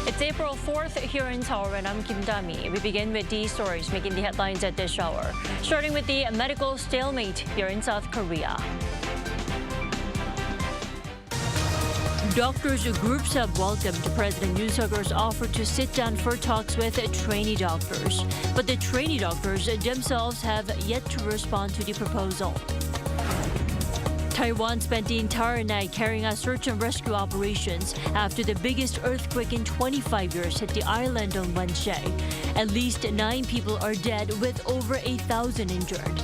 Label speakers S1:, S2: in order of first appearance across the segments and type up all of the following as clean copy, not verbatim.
S1: It's April 4th here in Seoul, and I'm Kim Dami. We begin with these stories making the headlines at this hour. Starting with the medical stalemate here in South Korea. Doctors' groups have welcomed President Yoon Suk-yeol's offer to sit down for talks with trainee doctors. But the trainee doctors themselves have yet to respond to the proposal. Taiwan spent the entire night carrying out search and rescue operations after the biggest earthquake in 25 years hit the island on Wednesday. At least 9 people are dead, with over 8,000 injured.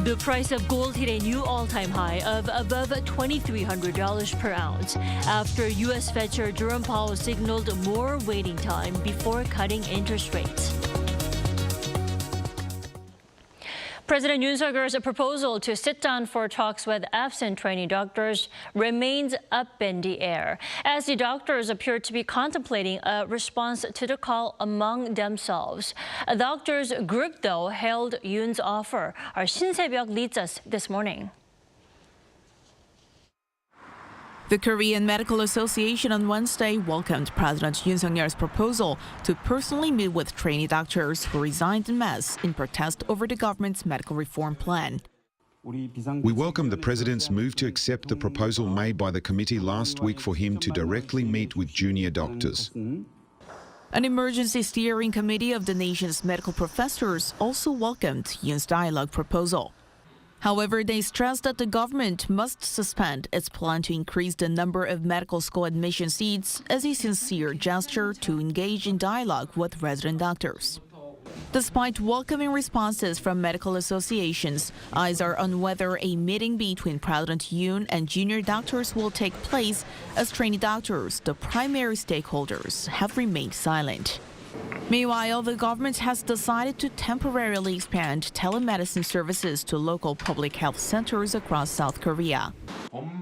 S1: The price of gold hit a new all-time high of above $2,300 per ounce after U.S. Fed Chair Jerome Powell signaled more waiting time before cutting interest rates. President Yoon Suk-yeol's proposal to sit down for talks with absent trainee doctors remains up in the air, as the doctors appear to be contemplating a response to the call among themselves. A doctors group, though, hailed Yoon's offer. Our Shin Se-byuk leads us this morning.
S2: The Korean Medical Association on Wednesday welcomed President Yoon Suk-yeol's proposal to personally meet with trainee doctors who resigned en masse in protest over the government's medical reform plan.
S3: We welcome the President's move to accept the proposal made by the committee last week for him to directly meet with junior doctors.
S2: An emergency steering committee of the nation's medical professors also welcomed Yoon's dialogue proposal. However, they stressed that the government must suspend its plan to increase the number of medical school admission seats as a sincere gesture to engage in dialogue with resident doctors. Despite welcoming responses from medical associations, eyes are on whether a meeting between President Yoon and junior doctors will take place, as trainee doctors, the primary stakeholders, have remained silent. Meanwhile, the government has decided to temporarily expand telemedicine services to local public health centers across South Korea.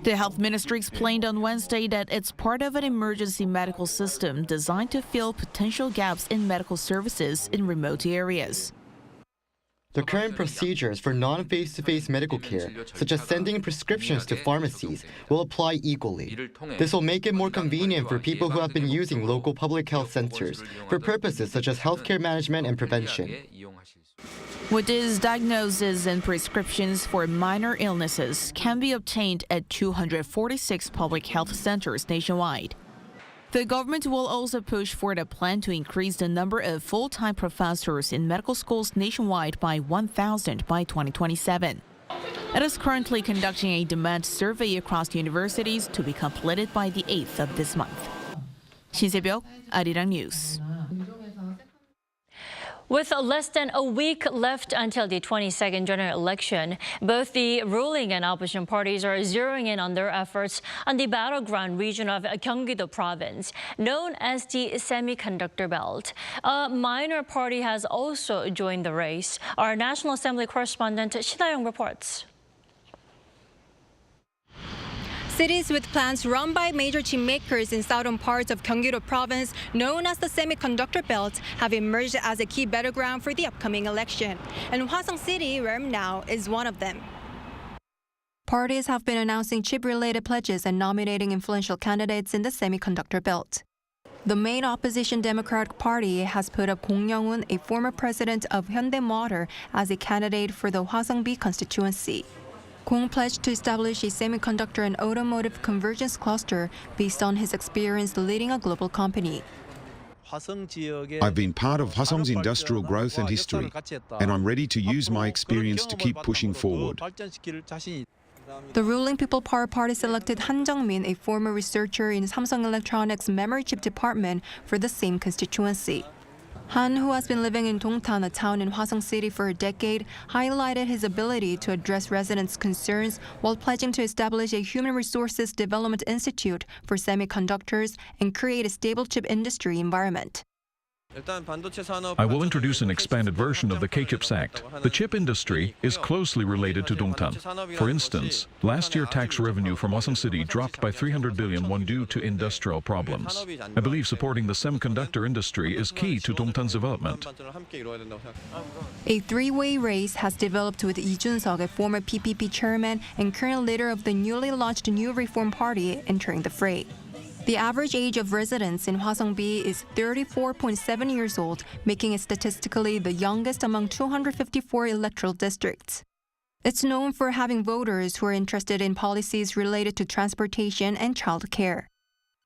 S2: The health ministry explained on Wednesday that it's part of an emergency medical system designed to fill potential gaps in medical services in remote areas.
S4: The current procedures for non-face-to-face medical care, such as sending prescriptions to pharmacies, will apply equally. This will make it more convenient for people who have been using local public health centers for purposes such as healthcare management and prevention.
S2: With this, diagnoses and prescriptions for minor illnesses can be obtained at 246 public health centers nationwide. The government will also push for the plan to increase the number of full-time professors in medical schools nationwide by 1,000 by 2027. It is currently conducting a demand survey across universities to be completed by the 8th of this month. Shin Se-byuk, Arirang News.
S1: With less than a week left until the 22nd general election, both the ruling and opposition parties are zeroing in on their efforts on the battleground region of Gyeonggi-do Province, known as the semiconductor belt. A minor party has also joined the race. Our National Assembly correspondent Shin-young reports.
S5: Cities with plants run by major chip makers in southern parts of Gyeonggi-do Province, known as the semiconductor belt, have emerged as a key battleground for the upcoming election. And Hwasong City, where I'm now, is one of them. Parties have been announcing chip-related pledges and nominating influential candidates in the semiconductor belt. The main opposition Democratic Party has put up Kong Young-un, a former president of Hyundai Motor, as a candidate for the Hwasong-B constituency. Kong pledged to establish a semiconductor and automotive convergence cluster based on his experience leading a global company.
S3: I've been part of Hwasong's industrial growth and history, and I'm ready to use my experience to keep pushing forward.
S5: The ruling People Power Party selected Han Jung-min, a former researcher in Samsung Electronics' memory chip department, for the same constituency. Han, who has been living in Dongtan, a town in Hwasong City, for a decade, highlighted his ability to address residents' concerns while pledging to establish a Human Resources Development Institute for semiconductors and create a stable chip industry environment.
S6: I will introduce an expanded version of the K-Chips Act. The chip industry is closely related to Dongtan. For instance, last year tax revenue from Hwasong City dropped by 300 billion won due to industrial problems. I believe supporting the semiconductor industry is key to Dongtan's development.
S5: A three-way race has developed with Lee Jun-seok, a former PPP chairman and current leader of the newly launched New Reform Party, entering the fray. The average age of residents in Hwaseong-bi is 34.7 years old, making it statistically the youngest among 254 electoral districts. It's known for having voters who are interested in policies related to transportation and childcare.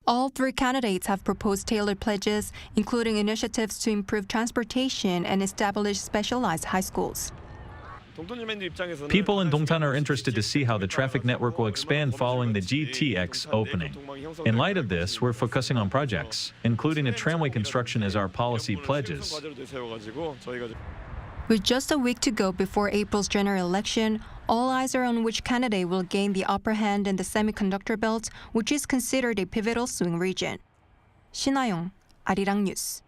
S5: All three candidates have proposed tailored pledges, including initiatives to improve transportation and establish specialized high schools.
S7: People in Dongtan are interested to see how the traffic network will expand following the GTX opening. In light of this, we're focusing on projects, including a tramway construction as our policy pledges.
S5: With just a week to go before April's general election, all eyes are on which candidate will gain the upper hand in the semiconductor belt, which is considered a pivotal swing region. 신하영, Arirang News.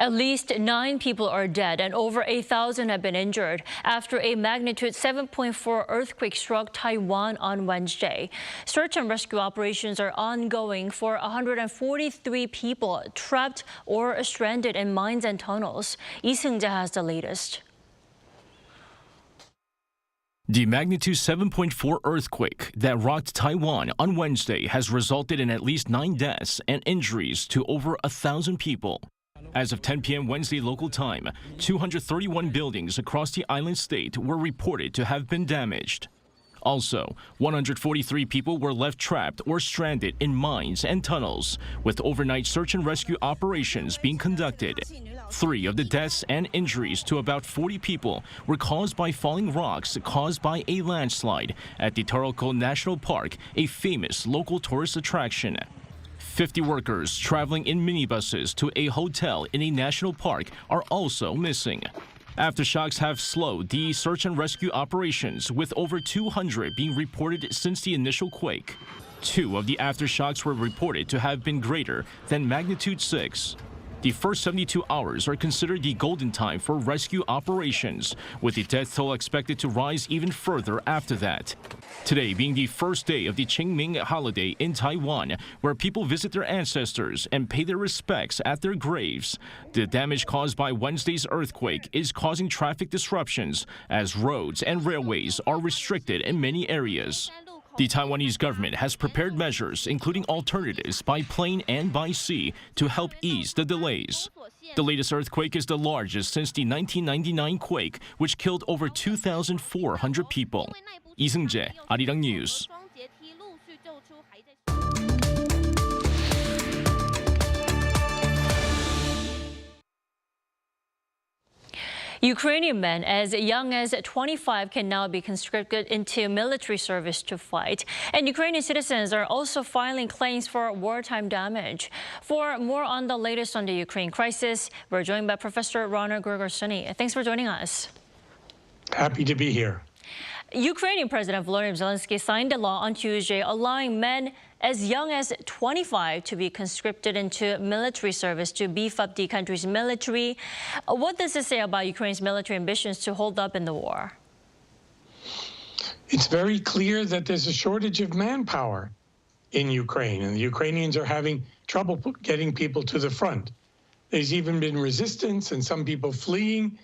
S1: At least 9 people are dead and over 8,000 have been injured after a magnitude 7.4 earthquake struck Taiwan on Wednesday. Search and rescue operations are ongoing for 143 people trapped or stranded in mines and tunnels. Lee Seung-jae has the latest.
S8: The magnitude 7.4 earthquake that rocked Taiwan on Wednesday has resulted in at least 9 deaths and injuries to over 1,000 people. As of 10 p.m. Wednesday local time, 231 buildings across the island state were reported to have been damaged. Also, 143 people were left trapped or stranded in mines and tunnels, with overnight search and rescue operations being conducted. 3 of the deaths and injuries to about 40 people were caused by falling rocks caused by a landslide at the Taroko National Park, a famous local tourist attraction. 50 workers traveling in minibuses to a hotel in a national park are also missing. Aftershocks have slowed the search and rescue operations, with over 200 being reported since the initial quake. 2 of the aftershocks were reported to have been greater than magnitude 6. The first 72 hours are considered the golden time for rescue operations, with the death toll expected to rise even further after that. Today being the first day of the Cheongmyeong holiday in Taiwan, where people visit their ancestors and pay their respects at their graves, the damage caused by Wednesday's earthquake is causing traffic disruptions as roads and railways are restricted in many areas. The Taiwanese government has prepared measures, including alternatives by plane and by sea, to help ease the delays. The latest earthquake is the largest since the 1999 quake, which killed over 2,400 people. Lee Seung-jae, Arirang News.
S1: Ukrainian men as young as 25 can now be conscripted into military service to fight. And Ukrainian citizens are also filing claims for wartime damage. For more on the latest on the Ukraine crisis, we're joined by Professor Rana Grigorsuni. Thanks for joining us.
S9: Happy to be here.
S1: Ukrainian President Volodymyr Zelensky signed a law on Tuesday allowing men as young as 25 to be conscripted into military service to beef up the country's military. What does this say about Ukraine's military ambitions to hold up in the war?
S9: It's very clear that there's a shortage of manpower in Ukraine, and the Ukrainians are having trouble getting people to the front. There's even been resistance and some people fleeing,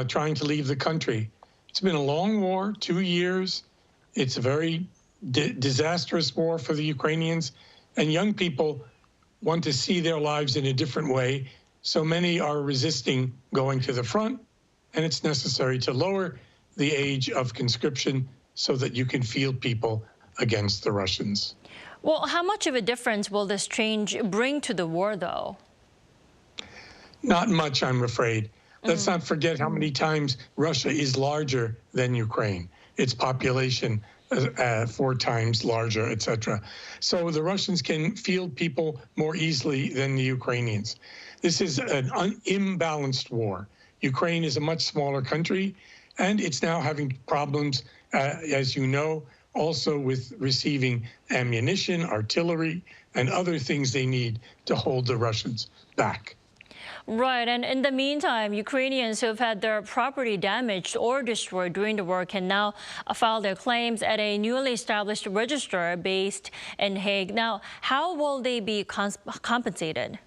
S9: trying to leave the country. It's been a long war, 2 years. It's a very disastrous war for the Ukrainians, and young people want to see their lives in a different way. So many are resisting going to the front, and it's necessary to lower the age of conscription so that you can field people against the Russians.
S1: Well, how much of a difference will this change bring to the war, though?
S9: Not much, I'm afraid. Let's not forget how many times Russia is larger than Ukraine. Its population 4 times larger, etc. So the Russians can field people more easily than the Ukrainians. This is an imbalanced war. Ukraine is a much smaller country, and it's now having problems, as you know, also with receiving ammunition, artillery, and other things they need to hold the Russians back.
S1: Right, and in the meantime, Ukrainians who have had their property damaged or destroyed during the war can now file their claims at a newly established register based in Hague. Now, how will they be compensated?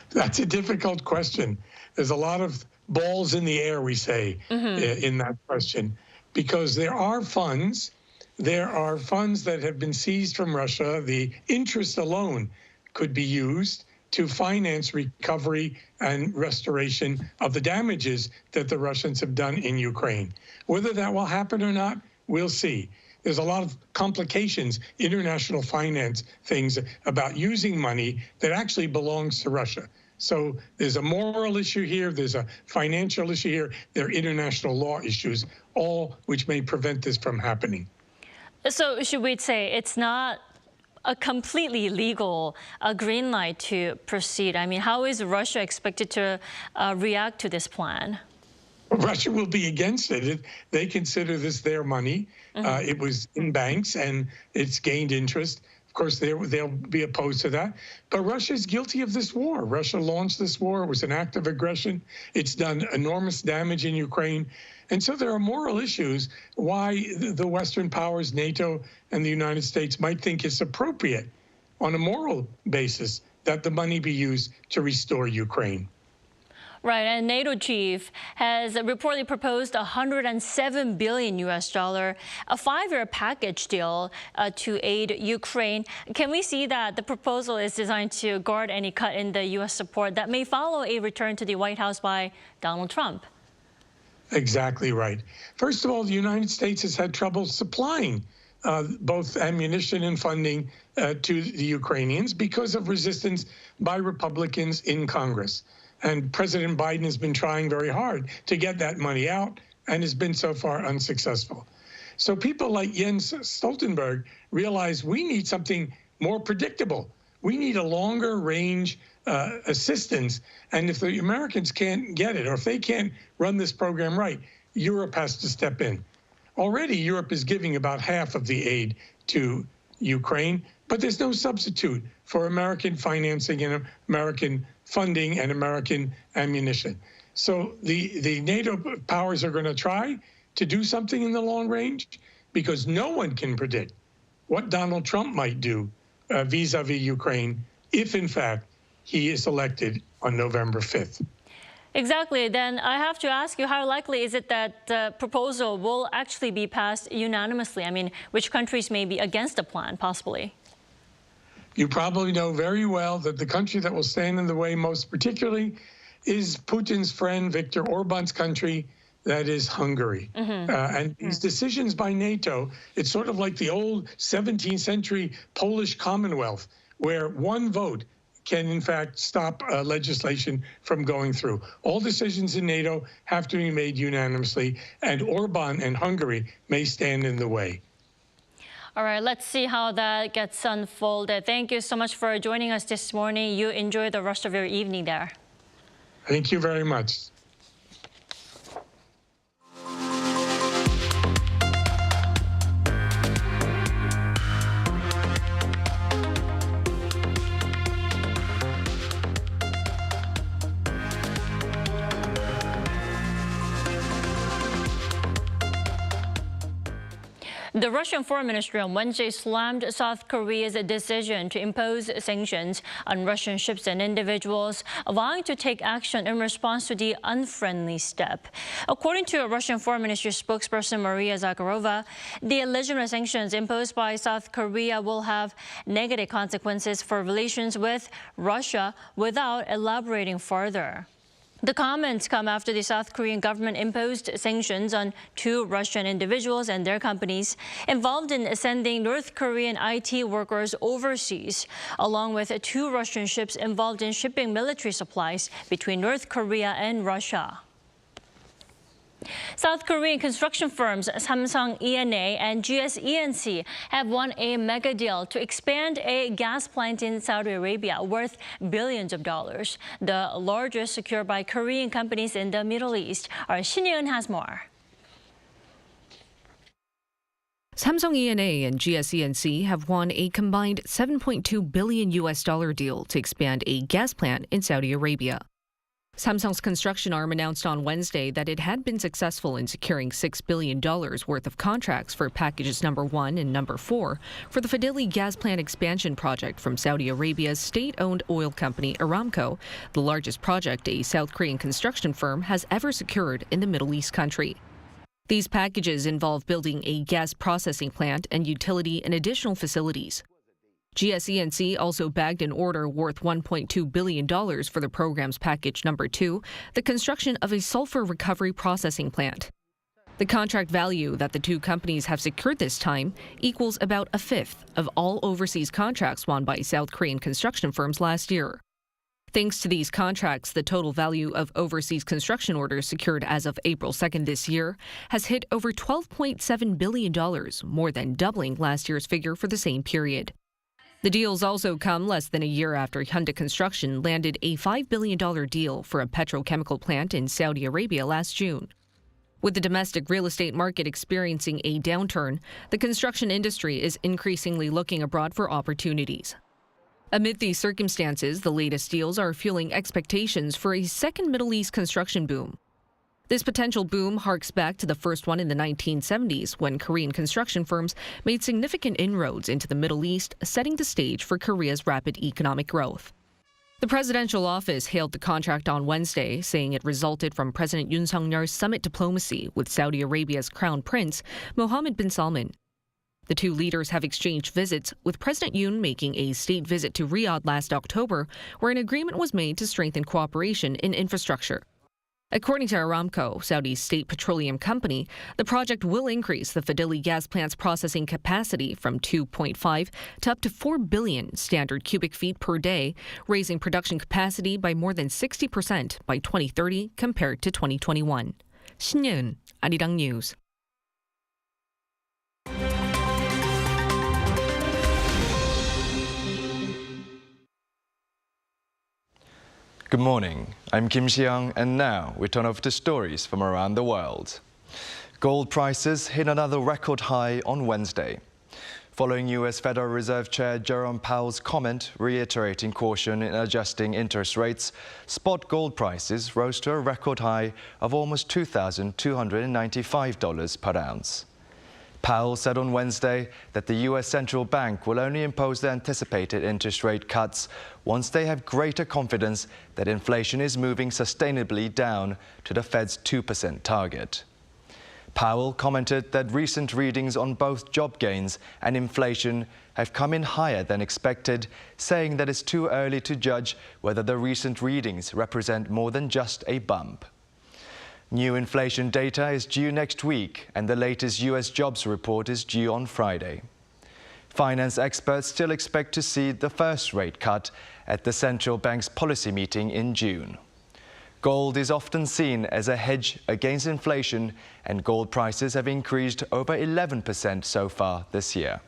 S9: That's a difficult question. There's a lot of balls in the air, we say, in that question, because there are funds there are funds that have been seized from Russia. The interest alone could be used to finance recovery and restoration of the damages that the Russians have done in Ukraine. Whether that will happen or not, we'll see. There's a lot of complications, international finance things about using money that actually belongs to Russia. So there's a moral issue here, there's a financial issue here, there are international law issues, all which may prevent this from happening.
S1: So should we say it's not a completely legal green light to proceed? I mean, how is Russia expected to react to this plan?
S9: Russia will be against it. They consider this their money. It was in banks and it's gained interest. Of course, they'll be opposed to that. But Russia is guilty of this war. Russia launched this war. It was an act of aggression. It's done enormous damage in Ukraine. And so there are moral issues why the Western powers, NATO and the United States, might think it's appropriate on a moral basis that the money be used to restore Ukraine.
S1: Right, and NATO chief has reportedly proposed $107 billion a 5-year package deal to aid Ukraine. Can we see that the proposal is designed to guard any cut in the U.S. support that may follow a return to the White House by Donald Trump?
S9: Exactly right. First of all, the United States has had trouble supplying both ammunition and funding to the Ukrainians because of resistance by Republicans in Congress. And President Biden has been trying very hard to get that money out and has been so far unsuccessful. So people like Jens Stoltenberg realize we need something more predictable. We need a longer range assistance. And if the Americans can't get it, or if they can't run this program right, Europe has to step in. Already, Europe is giving about half of the aid to Ukraine, but there's no substitute for American financing and American funding and American ammunition. So the NATO powers are going to try to do something in the long range because no one can predict what Donald Trump might do vis-a-vis Ukraine if, in fact, he is elected on November 5th.
S1: Exactly. Then I have to ask you, how likely is it that the proposal will actually be passed unanimously? I mean, which countries may be against the plan, possibly?
S9: You probably know very well that the country that will stand in the way most particularly is Putin's friend Viktor Orban's country, that is Hungary. And these decisions by NATO, it's sort of like the old 17th century Polish Commonwealth, where one vote can, in fact, stop legislation from going through. All decisions in NATO have to be made unanimously, and Orban and Hungary may stand in the way.
S1: All right, let's see how that gets unfolded. Thank you so much for joining us this morning. You enjoy the rest of your evening there.
S9: Thank you very much.
S1: The Russian Foreign Ministry on Wednesday slammed South Korea's decision to impose sanctions on Russian ships and individuals, vowing to take action in response to the unfriendly step. According to a Russian Foreign Ministry spokesperson Maria Zakharova, the illegitimate sanctions imposed by South Korea will have negative consequences for relations with Russia without elaborating further. The comments come after the South Korean government imposed sanctions on 2 Russian individuals and their companies involved in sending North Korean IT workers overseas, along with 2 Russian ships involved in shipping military supplies between North Korea and Russia. South Korean construction firms Samsung E&A and GS-ENC have won a mega deal to expand a gas plant in Saudi Arabia worth billions of dollars, the largest secured by Korean companies in the Middle East. Our Yoon has more.
S10: Samsung E&A and GS-ENC have won a combined $7.2 billion deal to expand a gas plant in Saudi Arabia. Samsung's construction arm announced on Wednesday that it had been successful in securing $6 billion worth of contracts for packages number 1 and number 4 for the Fadhili gas plant expansion project from Saudi Arabia's state-owned oil company Aramco, the largest project a South Korean construction firm has ever secured in the Middle East country. These packages involve building a gas processing plant and utility and additional facilities. GSE&C also bagged an order worth $1.2 billion for the program's package number 2, the construction of a sulfur recovery processing plant. The contract value that the two companies have secured this time equals about a fifth of all overseas contracts won by South Korean construction firms last year. Thanks to these contracts, the total value of overseas construction orders secured as of April 2nd this year has hit over $12.7 billion, more than doubling last year's figure for the same period. The deals also come less than a year after Hyundai Construction landed a $5 billion deal for a petrochemical plant in Saudi Arabia last June. With the domestic real estate market experiencing a downturn, the construction industry is increasingly looking abroad for opportunities. Amid these circumstances, the latest deals are fueling expectations for a second Middle East construction boom. This potential boom harks back to the first one in the 1970s, when Korean construction firms made significant inroads into the Middle East, setting the stage for Korea's rapid economic growth. The presidential office hailed the contract on Wednesday, saying it resulted from President Yoon Suk-yeol's summit diplomacy with Saudi Arabia's Crown Prince, Mohammed bin Salman. The two leaders have exchanged visits, with President Yoon making a state visit to Riyadh last October, where an agreement was made to strengthen cooperation in infrastructure. According to Aramco, Saudi's state petroleum company, the project will increase the Fadili gas plant's processing capacity from 2.5 to up to 4 billion standard cubic feet per day, raising production capacity by more than 60% by 2030 compared to 2021. 신예은, Arirang News.
S11: Good morning, I'm Kim Si-young, and now we turn over to stories from around the world. Gold prices hit another record high on Wednesday. Following U.S. Federal Reserve Chair Jerome Powell's comment reiterating caution in adjusting interest rates, spot gold prices rose to a record high of almost $2,295 per ounce. Powell said on Wednesday that the U.S. Central Bank will only impose the anticipated interest rate cuts once they have greater confidence that inflation is moving sustainably down to the Fed's 2% target. Powell commented that recent readings on both job gains and inflation have come in higher than expected, saying that it's too early to judge whether the recent readings represent more than just a bump. New inflation data is due next week, and the latest U.S. jobs report is due on Friday. Finance experts still expect to see the first rate cut at the central bank's policy meeting in June. Gold is often seen as a hedge against inflation, and gold prices have increased over 11% so far this year.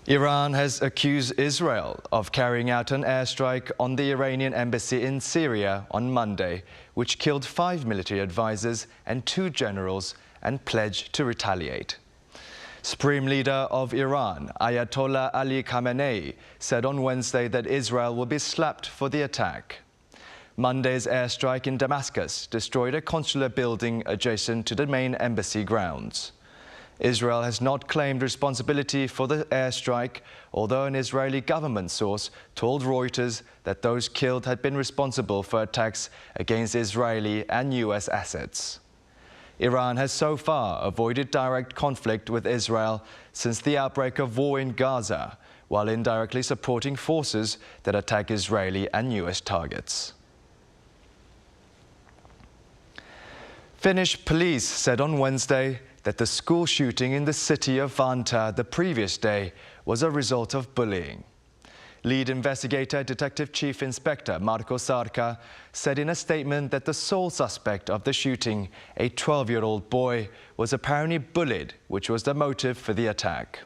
S11: Iran has accused Israel of carrying out an airstrike on the Iranian embassy in Syria on Monday, which killed 5 military advisors and 2 generals, and pledged to retaliate. Supreme Leader of Iran, Ayatollah Ali Khamenei, said on Wednesday that Israel will be slapped for the attack. Monday's airstrike in Damascus destroyed a consular building adjacent to the main embassy grounds. Israel has not claimed responsibility for the airstrike, although an Israeli government source told Reuters that those killed had been responsible for attacks against Israeli and U.S. assets. Iran has so far avoided direct conflict with Israel since the outbreak of war in Gaza, while indirectly supporting forces that attack Israeli and U.S. targets. Finnish police said on Wednesday that the school shooting in the city of Vantaa the previous day was a result of bullying. Lead investigator Detective Chief Inspector Marko Sarka said in a statement that the sole suspect of the shooting, a 12-year-old boy, was apparently bullied, which was the motive for the attack.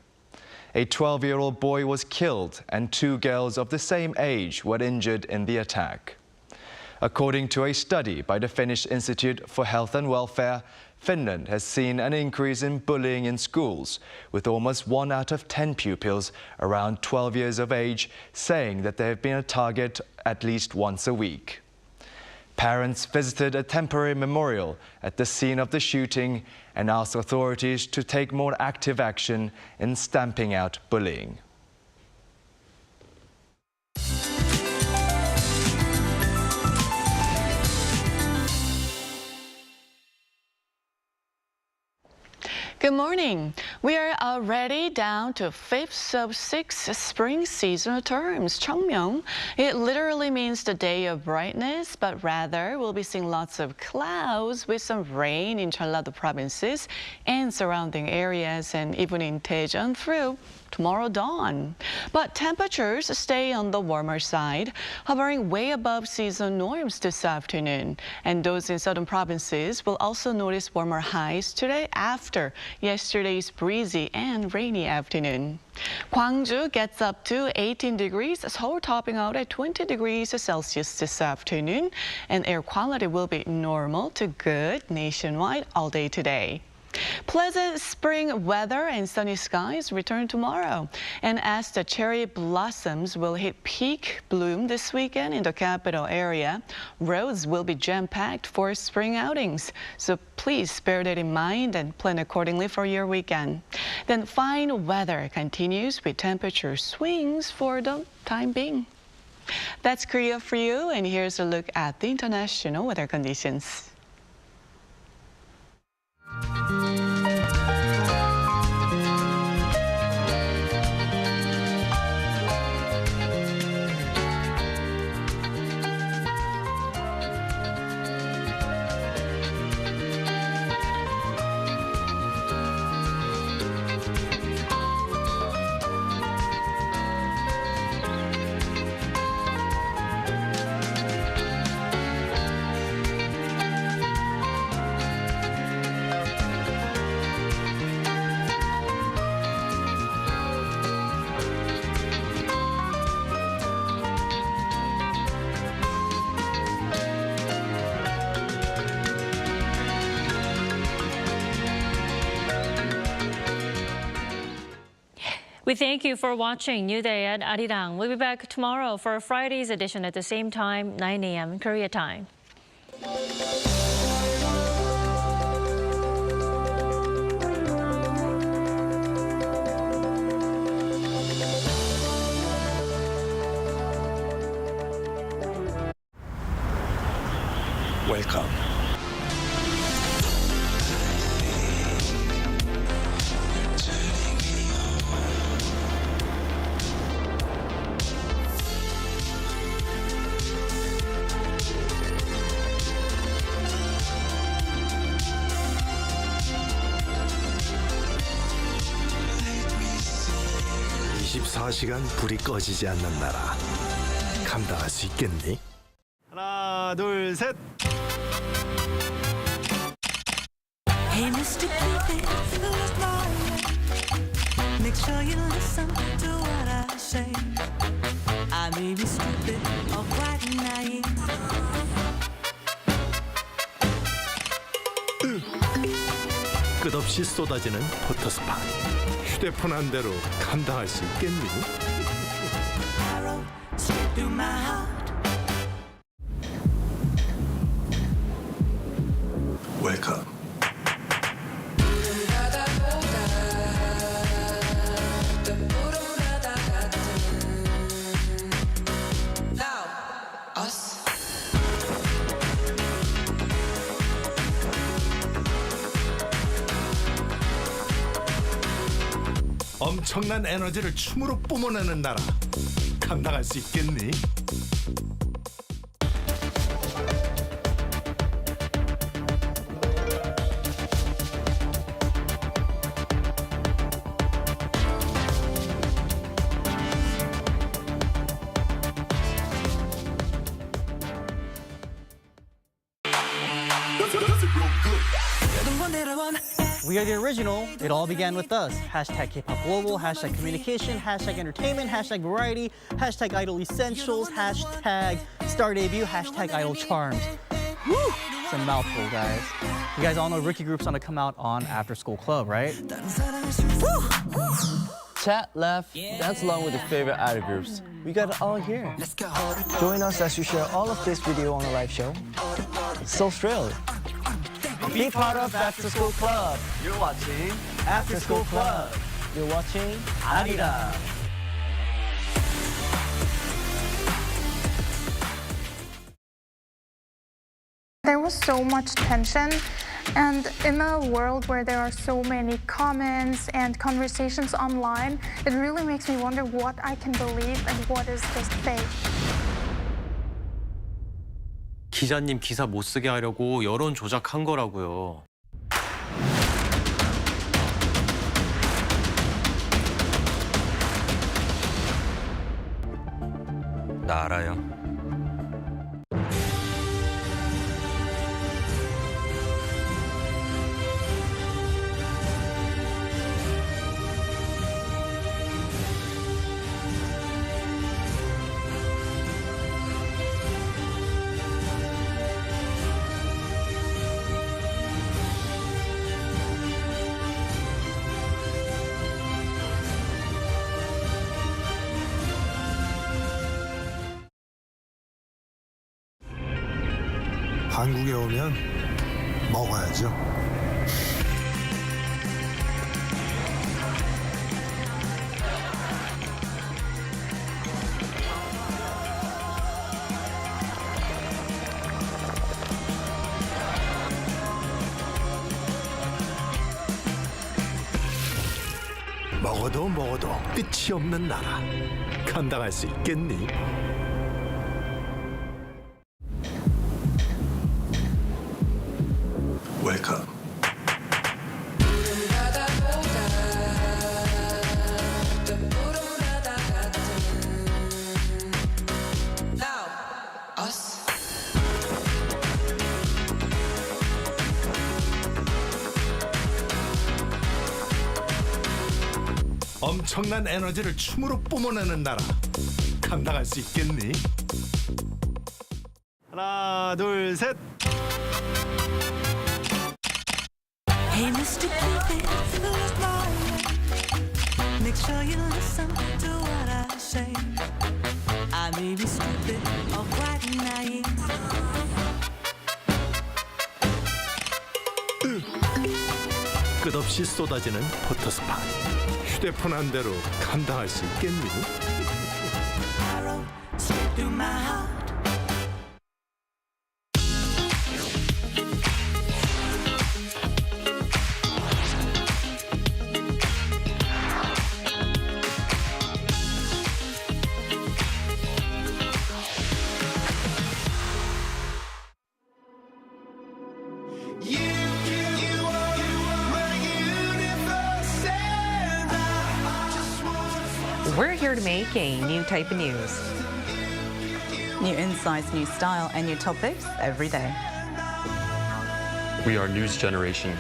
S11: A 12-year-old boy was killed and 2 girls of the same age were injured in the attack. According to a study by the Finnish Institute for Health and Welfare, Finland has seen an increase in bullying in schools, with almost 1 out of 10 pupils around 12 years of age saying that they have been a target at least once a week. Parents visited a temporary memorial at the scene of the shooting and asked authorities to take more active action in stamping out bullying.
S12: Good morning. We are already down to 5th of 6 spring seasonal terms, Cheongmyeong. It literally means the day of brightness, but rather we'll be seeing lots of clouds with some rain in Jeolla-do provinces and surrounding areas, and even in Daejeon through tomorrow dawn. But temperatures stay on the warmer side, hovering way above season norms this afternoon. And those in southern provinces will also notice warmer highs today after yesterday's breezy and rainy afternoon. Gwangju gets up to 18 degrees, Seoul topping out at 20 degrees Celsius this afternoon. And air quality will be normal to good nationwide all day today. Pleasant spring weather and sunny skies return tomorrow. And as the cherry blossoms will hit peak bloom this weekend in the capital area, roads will be jam-packed for spring outings. So please bear that in mind and plan accordingly for your weekend. Then fine weather continues with temperature swings for the time being. That's Korea for you, and here's a look at the international weather conditions.
S1: We thank you for watching New Day at Arirang. We'll be back tomorrow for Friday's edition at the same time, 9 a.m. Korea time.
S13: Welcome. (24시간) 불이 꺼지지 않는 나라. 감당할 수 있겠니? 하나, 둘, 셋.
S14: Hey, Mr. Cupid, make sure you listen to what I say. I may be stupid or quite naive.
S13: 끝없이 쏟아지는 포토스팟. 휴대폰 한 대로 감당할 수 있겠니?
S14: Straight through my heart.
S13: Welcome. 엄청난 에너지를 춤으로 뿜어내는 나라. 감당할 수 있겠니?
S15: We are the original. It all began with us. Hashtag K-pop global, hashtag communication, hashtag entertainment, hashtag variety, hashtag idol essentials, hashtag star debut, hashtag idol charms. Woo! It's a mouthful, guys. You guys all know rookie group's gonna come out on After School Club, right?
S16: Woo! Chat, laugh, dance along with your favorite idol groups. We got it all here. Let's go. Join us as we share all of this video on a live show. It's so thrilled. Be part of After School Club. You're watching After School Club. You're watching Arirang.
S17: There was so much tension And in a world where there are so many comments and conversations online, it really makes me wonder what I can believe and what is just fake.
S18: 기자님 기사 못 쓰게 하려고 여론 조작한 거라고요. 나 알아요.
S13: 한국에 오면 먹어야죠. 먹어도 끝이 없는 나라. 감당할 수 있겠니? Welcome. 엄청난 에너지를 춤으로 뿜어내는 나라. 감당할 수 있겠니? 하나, 둘, 셋.
S14: Hey, Mr. Cupid, look my way. Make sure you listen to what I say. I may be stupid or quite naive.
S13: 끝없이 쏟아지는 포토스팟. 휴대폰 한 대로 감당할 수 있겠니?
S14: Arrow straight through my heart.
S19: We're here to make a new type of news.
S20: New insights, new style, and new topics every day.
S21: We are News Generation.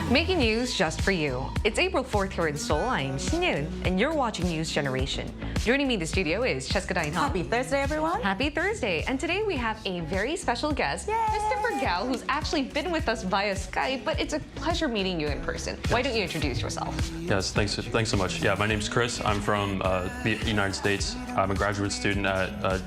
S19: Making news just for you. It's April 4th here in Seoul. I'm Yoon, and you're watching News Generation. Joining me in the studio is Cheska Dain-ha.
S20: Happy Thursday, everyone.
S19: Happy Thursday. And today we have a very special guest, Mr. Gao, who's actually been with us via Skype, but it's a pleasure meeting you in person. Why don't you introduce yourself?
S21: Yes, thanks so much. Yeah, my name's Chris. I'm from the United States. I'm a graduate student at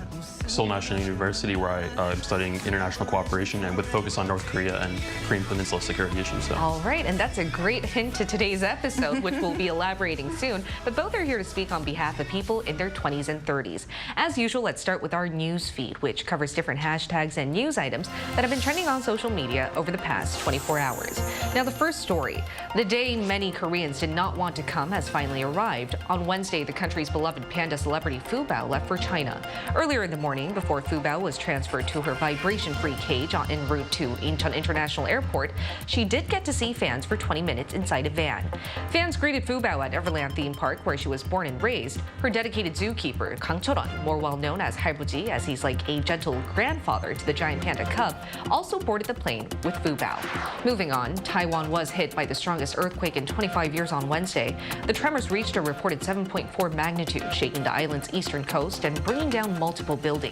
S21: Seoul National University, where I'm studying international cooperation and with focus on North Korea and Korean Peninsula security issues. So.
S19: All right, and that's a great hint to today's episode, which we'll be elaborating soon. But both are here to speak on behalf of people in their 20s and 30s. As usual, let's start with our news feed, which covers different hashtags and news items that have been trending on social media over the past 24 hours. Now, the first story. The day many Koreans did not want to come has finally arrived. On Wednesday, the country's beloved panda celebrity Fu Bao left for China. Earlier in the morning, before Fu Bao was transferred to her vibration-free cage en route to Incheon International Airport, she did get to see fans for 20 minutes inside a van. Fans greeted Fu Bao at Everland theme park, where she was born and raised. Her dedicated zookeeper, Kang Choron, more well known as Halbuji, as he's like a gentle grandfather to the giant panda cub, also boarded the plane with Fu Bao. Moving on, Taiwan was hit by the strongest earthquake in 25 years on Wednesday. The tremors reached a reported 7.4 magnitude, shaking the island's eastern coast and bringing down multiple buildings.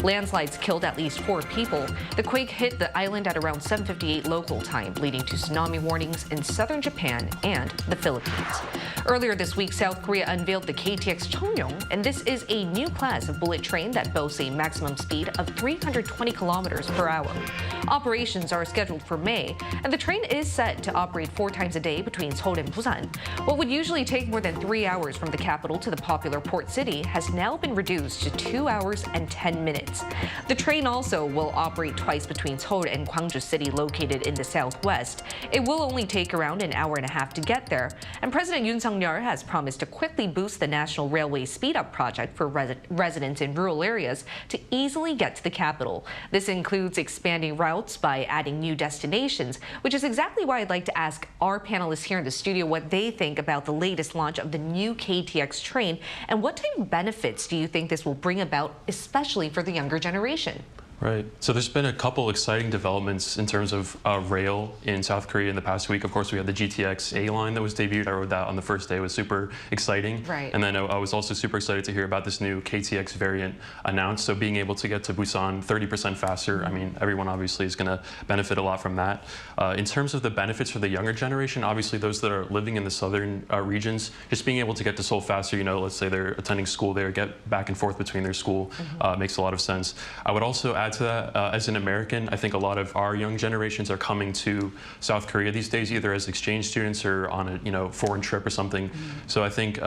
S19: Landslides killed at least 4 people. The quake hit the island at around 7:58 local time, leading to tsunami warnings in southern Japan and the Philippines. Earlier this week, South Korea unveiled the KTX Cheongmyeong, and this is a new class of bullet train that boasts a maximum speed of 320 kilometers per hour. Operations are scheduled for May, and the train is set to operate 4 times a day between Seoul and Busan. What would usually take more than 3 hours from the capital to the popular port city has now been reduced to 2 hours and 10 minutes. The train also will operate twice between Seoul and Gwangju City, located in the southwest. It will only take around an hour and a half to get there, and President Yoon has promised to quickly boost the National Railway Speed-Up project for residents in rural areas to easily get to the capital. This includes expanding routes by adding new destinations, which is exactly why I'd like to ask our panelists here in the studio what they think about the latest launch of the new KTX train, and what type of benefits do you think this will bring about, especially for the younger generation?
S21: Right. So there's been a couple exciting developments in terms of rail in South Korea in the past week. Of course, we had the GTX A line that was debuted. I rode that on the first day. It was super exciting.
S19: Right.
S21: And then I was also super excited to hear about this new KTX variant announced. So being able to get to Busan 30% faster, I mean, everyone obviously is going to benefit a lot from that. In terms of the benefits for the younger generation, obviously those that are living in the southern regions, just being able to get to Seoul faster, you know, let's say they're attending school there, get back and forth between their school, makes a lot of sense. I would also add to that, as an American, I think a lot of our young generations are coming to South Korea these days, either as exchange students or on a foreign trip or something. So I think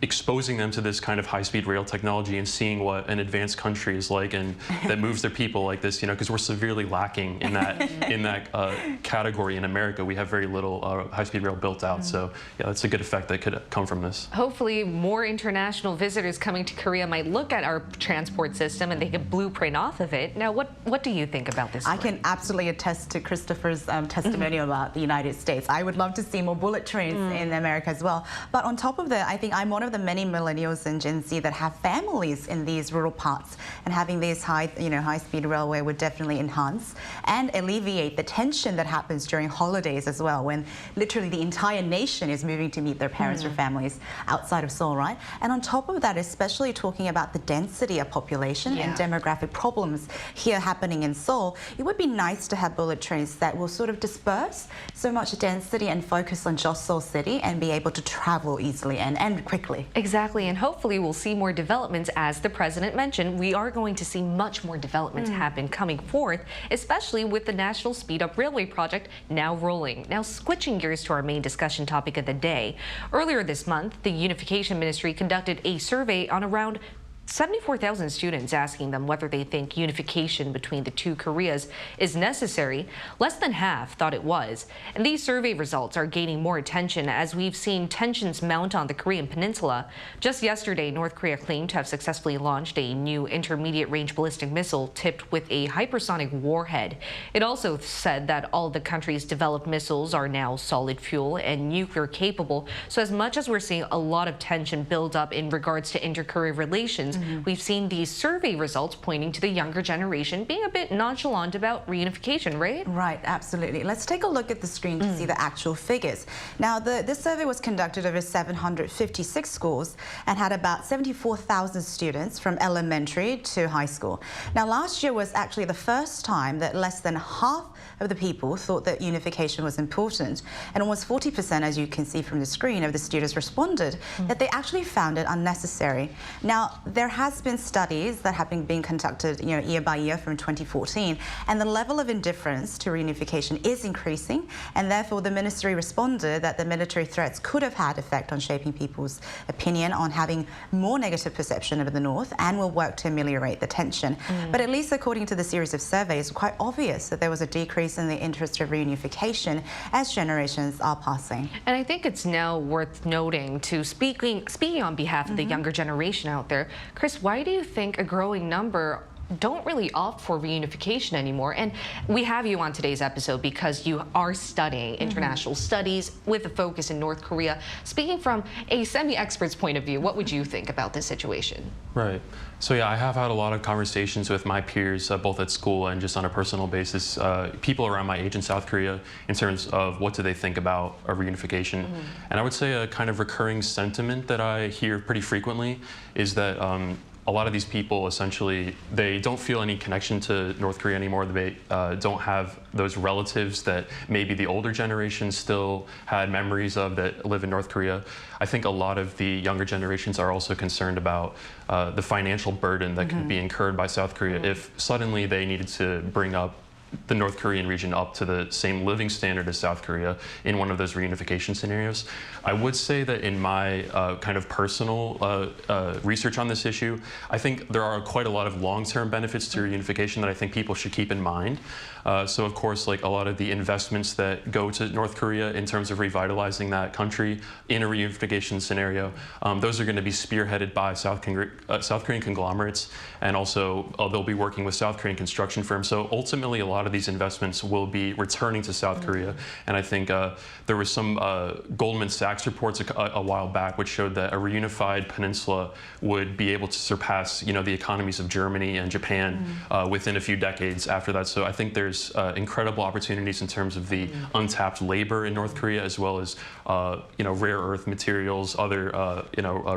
S21: exposing them to this kind of high-speed rail technology and seeing what an advanced country is like and that moves their people like this, because we're severely lacking in that category in America. We have very little high-speed rail built out. So yeah, that's a good effect that could come from this.
S19: Hopefully, more international visitors coming to Korea might look at our transport system and they can blueprint off of it. Now, what do you think about this story?
S20: I can absolutely attest to Christopher's testimony about the United States. I would love to see more bullet trains in America as well. But on top of that, I think I'm one of the many millennials and Gen Z that have families in these rural parts, and having these high-speed railway would definitely enhance and alleviate the tension that happens during holidays as well, when literally the entire nation is moving to meet their parents or families outside of Seoul, right? And on top of that, especially talking about the density of population and demographic problems here happening in Seoul, it would be nice to have bullet trains that will sort of disperse so much density and focus on just Seoul City and be able to travel easily and quickly.
S19: Exactly, and hopefully we'll see more developments. As the president mentioned, we are going to see much more developments happen coming forth, especially with the National Speed Up Railway project now rolling. Now, switching gears to our main discussion topic of the day. Earlier this month, the Unification Ministry conducted a survey on around 74,000 students, asking them whether they think unification between the two Koreas is necessary. Less than half thought it was. And these survey results are gaining more attention as we've seen tensions mount on the Korean peninsula. Just yesterday, North Korea claimed to have successfully launched a new intermediate-range ballistic missile tipped with a hypersonic warhead. It also said that all the country's developed missiles are now solid fuel and nuclear capable. So as much as we're seeing a lot of tension build up in regards to inter-Korea relations, we've seen these survey results pointing to the younger generation being a bit nonchalant about reunification, right?
S20: Right, absolutely. Let's take a look at the screen to see the actual figures. Now, this survey was conducted over 756 schools and had about 74,000 students from elementary to high school. Now, last year was actually the first time that less than half of the people thought that unification was important, and almost 40%, as you can see from the screen, of the students responded that they actually found it unnecessary. Now, there has been studies that have been being conducted, year by year from 2014, and the level of indifference to reunification is increasing, and therefore the ministry responded that the military threats could have had effect on shaping people's opinion on having more negative perception of the North, and will work to ameliorate the tension. But at least according to the series of surveys, it's quite obvious that there was a decrease in the interest of reunification as generations are passing.
S19: And I think it's now worth noting, to speaking on behalf of the younger generation out there, Chris, why do you think a growing number don't really opt for reunification anymore? And we have you on today's episode because you are studying international studies with a focus in North Korea. Speaking from a semi-expert's point of view, what would you think about this situation?
S21: Right. So yeah, I have had a lot of conversations with my peers, both at school and just on a personal basis, people around my age in South Korea, in terms of what do they think about a reunification. And I would say a kind of recurring sentiment that I hear pretty frequently is that a lot of these people essentially, they don't feel any connection to North Korea anymore. They don't have those relatives that maybe the older generation still had memories of that live in North Korea. I think a lot of the younger generations are also concerned about the financial burden that can be incurred by South Korea if suddenly they needed to bring up the North Korean region up to the same living standard as South Korea in one of those reunification scenarios. I would say that in my kind of personal research on this issue, I think there are quite a lot of long-term benefits to reunification that I think people should keep in mind. So of course, like a lot of the investments that go to North Korea in terms of revitalizing that country in a reunification scenario, those are going to be spearheaded by South Korean conglomerates, and also they'll be working with South Korean construction firms. So ultimately, a lot of these investments will be returning to South Korea. And I think there was some Goldman Sachs reports a while back which showed that a reunified peninsula would be able to surpass, the economies of Germany and Japan within a few decades after that. So I think there's incredible opportunities in terms of the untapped labor in North Korea, as well as rare earth materials, other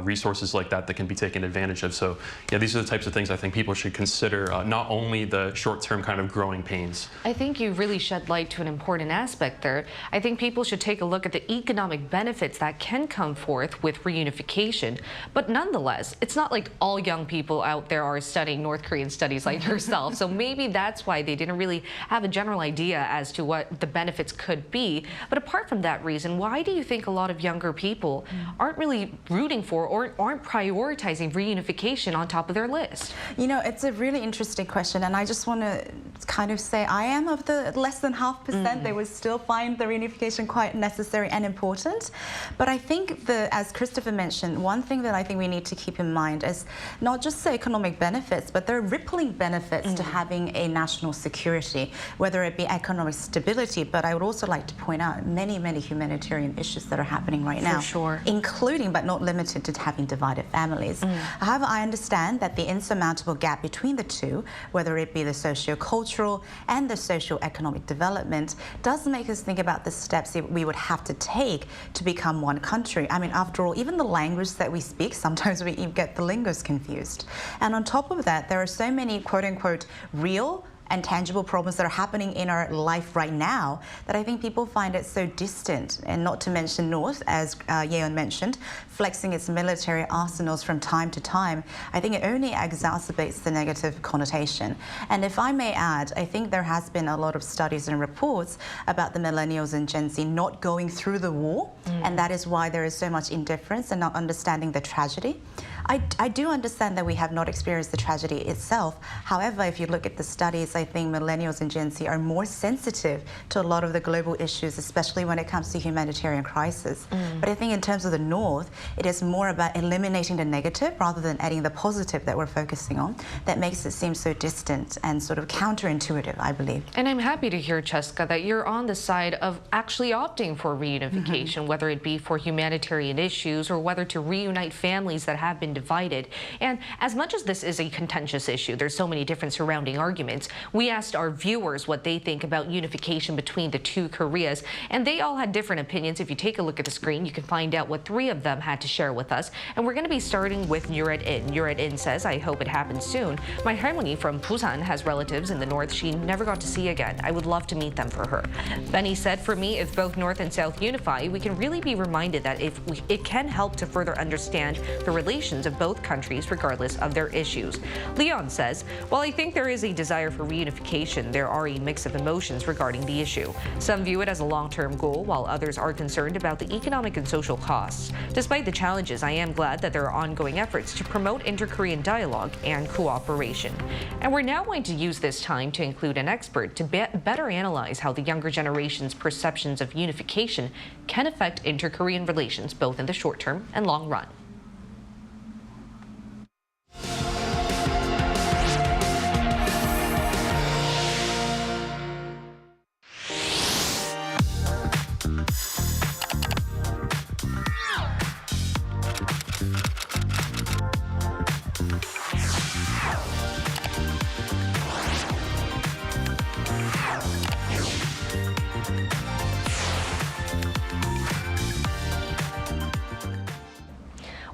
S21: resources like that that can be taken advantage of. So yeah, these are the types of things I think people should consider, not only the short-term kind of growing pains.
S19: I think you really shed light to an important aspect there. I think people should take a look at the economic benefits that can come forth with reunification. But nonetheless, it's not like all young people out there are studying North Korean studies like yourself. So maybe that's why they didn't really have a general idea as to what the benefits could be. But apart from that reason, why do you think a lot of younger people aren't really rooting for or aren't prioritizing reunification on top of their list?
S20: It's a really interesting question, and I just want to kind of say I am of the less than 0.5%. They would still find the reunification quite necessary and important. But I think as Christopher mentioned, one thing that I think we need to keep in mind is not just the economic benefits, but there are rippling benefits to having a national security, whether it be economic stability, but I would also like to point out many, many humanitarian issues that are happening right now, including but not limited to having divided families. However, I understand that the insurmountable gap between the two, whether it be the socio-cultural and the socio-economic development, does make us think about the steps that we would have to take to become one country. I mean, after all, even the language that we speak, sometimes we get the linguists confused. And on top of that, there are so many quote-unquote real and tangible problems that are happening in our life right now that I think people find it so distant, and not to mention North, as Yoon mentioned, flexing its military arsenals from time to time. I think it only exacerbates the negative connotation. And if I may add, I think there has been a lot of studies and reports about the millennials and Gen Z not going through the war, and that is why there is so much indifference and not understanding the tragedy. I do understand that we have not experienced the tragedy itself. However, if you look at the studies, I think millennials and Gen Z are more sensitive to a lot of the global issues, especially when it comes to humanitarian crisis. But I think in terms of the North, it is more about eliminating the negative rather than adding the positive that we're focusing on. That makes it seem so distant and sort of counterintuitive, I believe.
S19: And I'm happy to hear, Cheska, that you're on the side of actually opting for reunification, whether it be for humanitarian issues or whether to reunite families that have been divided. And as much as this is a contentious issue, there's so many different surrounding arguments, we asked our viewers what they think about unification between the two Koreas, and they all had different opinions. If you take a look at the screen, you can find out what 3 of them had to share with us. And we're going to be starting with Yuret-in. Yuret-in says, I hope it happens soon. My harmony from Busan has relatives in the north she never got to see again. I would love to meet them for her. Benny said, for me, if both North and South unify, we can really be reminded that it can help to further understand the relations of both countries regardless of their issues. Leon says, while I think there is a desire for reunification, there are a mix of emotions regarding the issue. Some view it as a long-term goal, while others are concerned about the economic and social costs. Despite the challenges, I am glad that there are ongoing efforts to promote inter-Korean dialogue and cooperation. And we're now going to use this time to include an expert to better analyze how the younger generation's perceptions of unification can affect inter-Korean relations both in the short term and long run.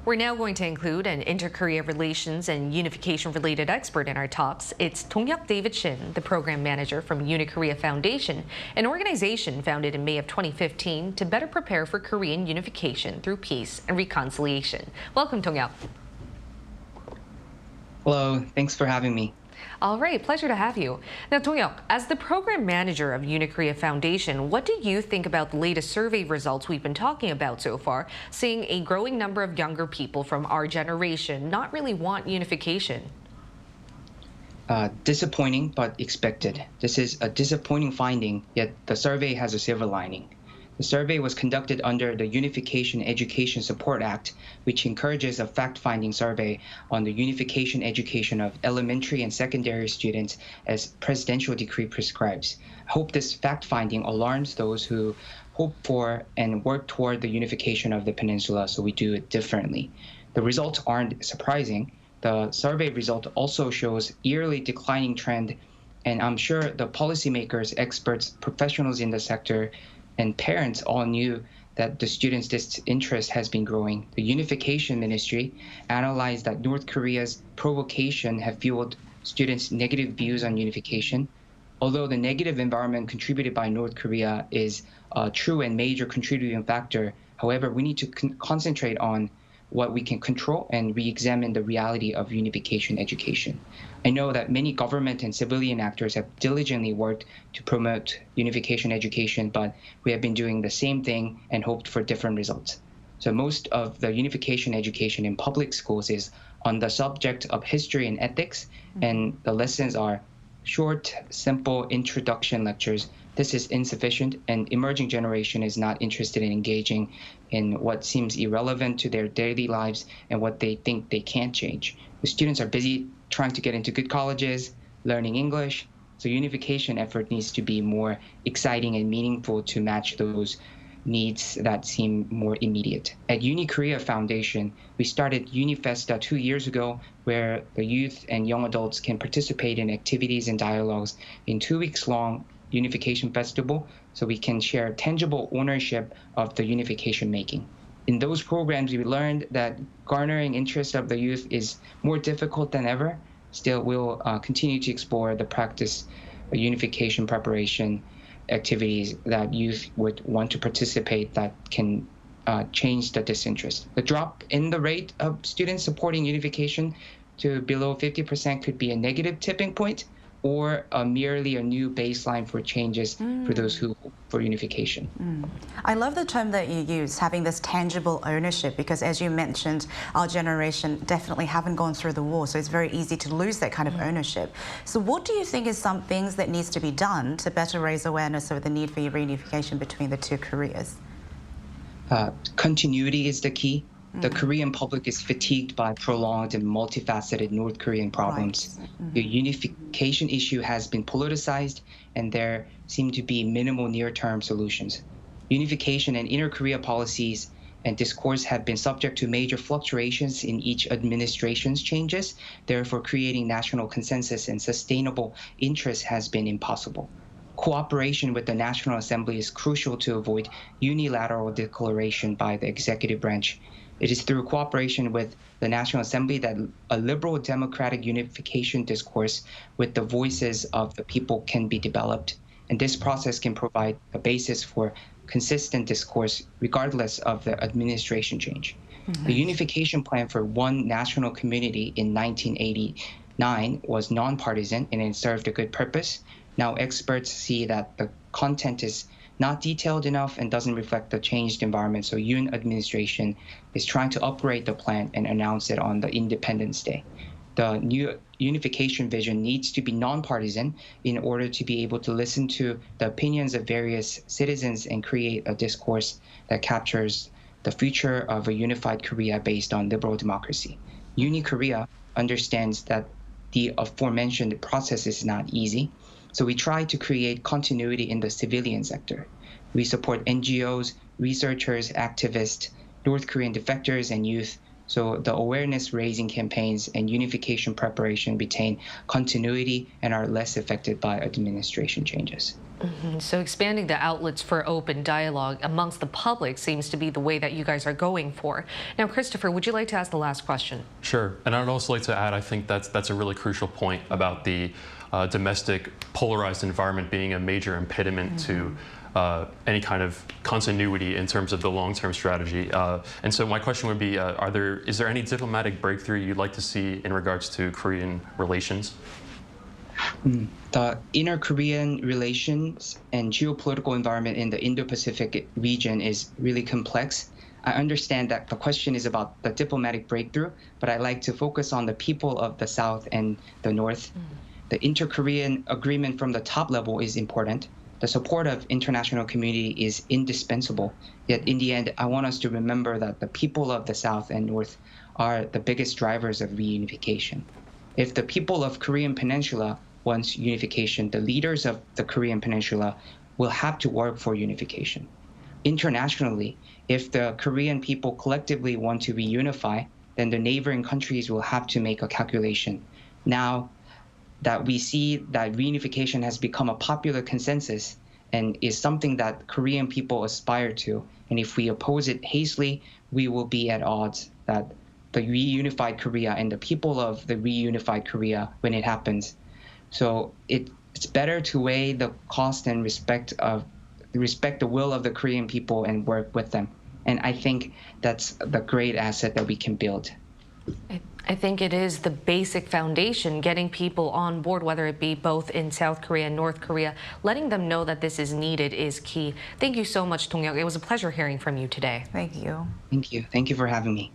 S19: We're now going to include an inter-Korea relations and unification-related expert in our talks. It's Dong-hyuk David Shin, the program manager from Uni-Korea Foundation, an organization founded in May of 2015 to better prepare for Korean unification through peace and reconciliation. Welcome, Dong-hyuk.
S4: Hello, thanks for having me.
S19: All right, pleasure to have you. Now, Dong-hyuk, as the program manager of Uni-Korea Foundation, what do you think about the latest survey results we've been talking about so far, seeing a growing number of younger people from our generation not really want unification?
S4: Disappointing, but expected. This is a disappointing finding, yet the survey has a silver lining. The survey was conducted under the Unification Education Support Act, which encourages a fact-finding survey on the unification education of elementary and secondary students as presidential decree prescribes. I hope this fact-finding alarms those who hope for and work toward the unification of the peninsula, so we do it differently. The results aren't surprising. The survey result also shows yearly declining trend, and I'm sure the policymakers, experts, professionals in the sector, and parents all knew that the students' disinterest has been growing. The Unification Ministry analyzed that North Korea's provocation have fueled students' negative views on unification. Although the negative environment contributed by North Korea is a true and major contributing factor, however, we need to concentrate on what we can control and re-examine the reality of unification education. I know that many government and civilian actors have diligently worked to promote unification education, but we have been doing the same thing and hoped for different results. So most of the unification education in public schools is on the subject of history and ethics, and the lessons are short, simple introduction lectures. This is insufficient, and emerging generation is not interested in engaging in what seems irrelevant to their daily lives and what they think they can't change. The students are busy trying to get into good colleges, learning English, so unification effort needs to be more exciting and meaningful to match those needs that seem more immediate. At Uni-Korea Foundation, we started Unifesta 2 years ago, where the youth and young adults can participate in activities and dialogues in 2 weeks long Unification Festival, so we can share tangible ownership of the unification making. In those programs, we learned that garnering interest of the youth is more difficult than ever. Still, we'll continue to explore the practice of unification preparation activities that youth would want to participate that can change the disinterest. The drop in the rate of students supporting unification to below 50% could be a negative tipping point, or merely a new baseline for changes for those who hope for unification.
S20: I love the term that you use, having this tangible ownership, because as you mentioned, our generation definitely haven't gone through the war, so it's very easy to lose that kind of ownership. So what do you think is some things that needs to be done to better raise awareness of the need for reunification between the two Koreas?
S4: Continuity is the key. The Korean public is fatigued by prolonged and multifaceted North Korean problems. Right. The unification issue has been politicized, and there seem to be minimal near-term solutions. Unification and inter-Korea policies and discourse have been subject to major fluctuations in each administration's changes. Therefore, creating national consensus and sustainable interest has been impossible. Cooperation with the National Assembly is crucial to avoid unilateral declaration by the executive branch. It is through cooperation with the National Assembly that a liberal democratic unification discourse with the voices of the people can be developed, and this process can provide a basis for consistent discourse regardless of the administration change. The unification plan for one national community in 1989 was nonpartisan, and it served a good purpose. Now experts see that the content is not detailed enough and doesn't reflect the changed environment, so Yoon administration is trying to upgrade the plan and announce it on the Independence Day. The new unification vision needs to be nonpartisan in order to be able to listen to the opinions of various citizens and create a discourse that captures the future of a unified Korea based on liberal democracy. Uni-Korea understands that the aforementioned process is not easy, so we try to create continuity in the civilian sector. We support NGOs, researchers, activists, North Korean defectors, and youth, so the awareness-raising campaigns and unification preparation retain continuity and are less affected by administration changes.
S19: So expanding the outlets for open dialogue amongst the public seems to be the way that you guys are going for. Now, Christopher, would you like to ask the last question?
S21: Sure, and I'd also like to add, I think that's a really crucial point about the domestic polarized environment being a major impediment to any kind of continuity in terms of the long-term strategy. And so my question would be, is there any diplomatic breakthrough you'd like to see in regards to Korean relations?
S4: The inner Korean relations and geopolitical environment in the Indo-Pacific region is really complex. I understand that the question is about the diplomatic breakthrough, but I like to focus on the people of the South and the North. The inter-Korean agreement from the top level is important. The support of international community is indispensable. Yet in the end, I want us to remember that the people of the South and North are the biggest drivers of reunification. If the people of Korean Peninsula wants unification, the leaders of the Korean Peninsula will have to work for unification. Internationally, if the Korean people collectively want to reunify, then the neighboring countries will have to make a calculation. Now that we see that reunification has become a popular consensus and is something that Korean people aspire to, and if we oppose it hastily, we will be at odds that the reunified Korea and the people of the reunified Korea when it happens. So it's better to weigh the cost and respect the will of the Korean people and work with them. And I think that's the great asset that we can build.
S19: I think it is the basic foundation, getting people on board, whether it be both in South Korea and North Korea, letting them know that this is needed is key. Thank you so much, Dong-hyuk. It was a pleasure hearing from you today.
S20: Thank you.
S4: Thank you. Thank you for having me.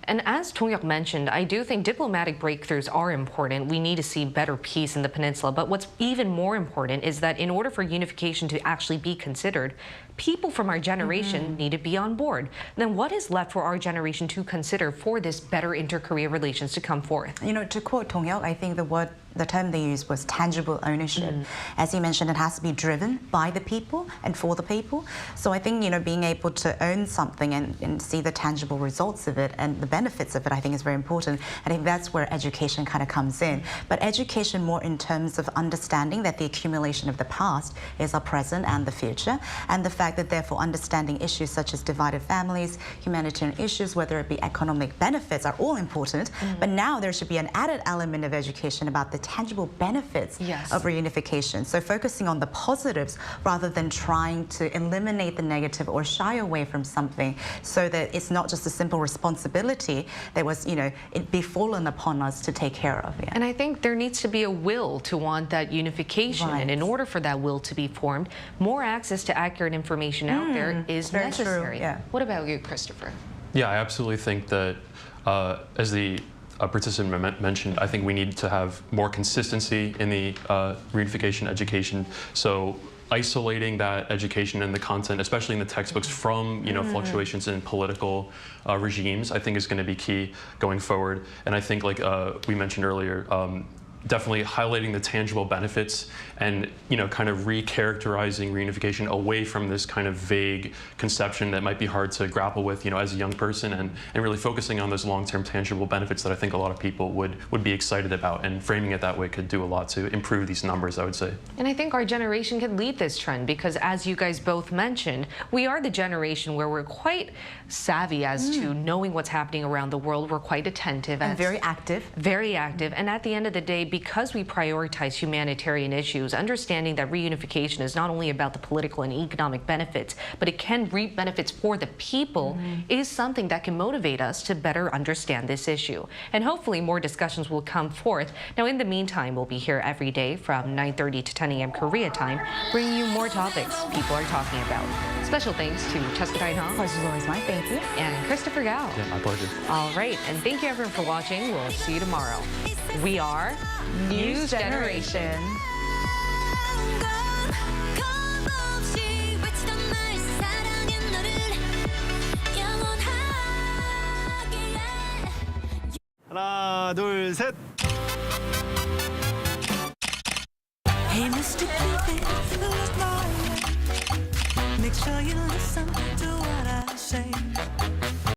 S19: And as Dong-hyuk mentioned, I do think diplomatic breakthroughs are important. We need to see better peace in the peninsula. But what's even more important is that in order for unification to actually be considered, people from our generation need to be on board. Then what is left for our generation to consider for this better inter-Korea relations to come forth?
S20: You know, to quote Dong-hyuk, I think the term they used was tangible ownership. As he mentioned, it has to be driven by the people and for the people. So I think, you know, being able to own something and see the tangible results of it and the benefits of it, I think is very important. I think that's where education kind of comes in. But education more in terms of understanding that the accumulation of the past is our present and the future, and the fact that therefore understanding issues such as divided families, humanitarian issues, whether it be economic benefits, are all important. But now there should be an added element of education about the tangible benefits of reunification. So focusing on the positives rather than trying to eliminate the negative or shy away from something, so that it's not just a simple responsibility that was, you know, it befallen upon us to take care of. Yeah.
S19: And I think there needs to be a will to want that unification. And in order for that will to be formed, more access to accurate information out there is necessary. What about you, Christopher?
S21: Yeah, I absolutely think that as the participant mentioned, I think we need to have more consistency in the reunification education. So isolating that education and the content, especially in the textbooks, from fluctuations in political regimes, I think is going to be key going forward. And I think, like we mentioned earlier, definitely highlighting the tangible benefits and kind of recharacterizing reunification away from this kind of vague conception that might be hard to grapple with as a young person, and really focusing on those long-term tangible benefits that I think a lot of people would be excited about, and framing it that way could do a lot to improve these numbers, I would say.
S19: And I think our generation can lead this trend because, as you guys both mentioned, we are the generation where we're quite savvy as to knowing what's happening around the world. We're quite attentive
S20: and very active.
S19: Very active. And at the end of the day, because we prioritize humanitarian issues, understanding that reunification is not only about the political and economic benefits, but it can reap benefits for the people, is something that can motivate us to better understand this issue. And hopefully more discussions will come forth. Now, in the meantime, we'll be here every day from 9:30 to 10 a.m. Korea time, bringing you more topics people are talking about. Special thanks to Cheska Dainhong.
S20: Pleasure's always mine, thank you.
S19: And Christopher Gao.
S21: Yeah, my pleasure.
S19: All right, and thank you everyone for watching. We'll see you tomorrow. We are News Generation.
S13: 하나, 둘, 셋.
S14: Hey, Mr. Cupid, look my way. Make sure you listen to what I say.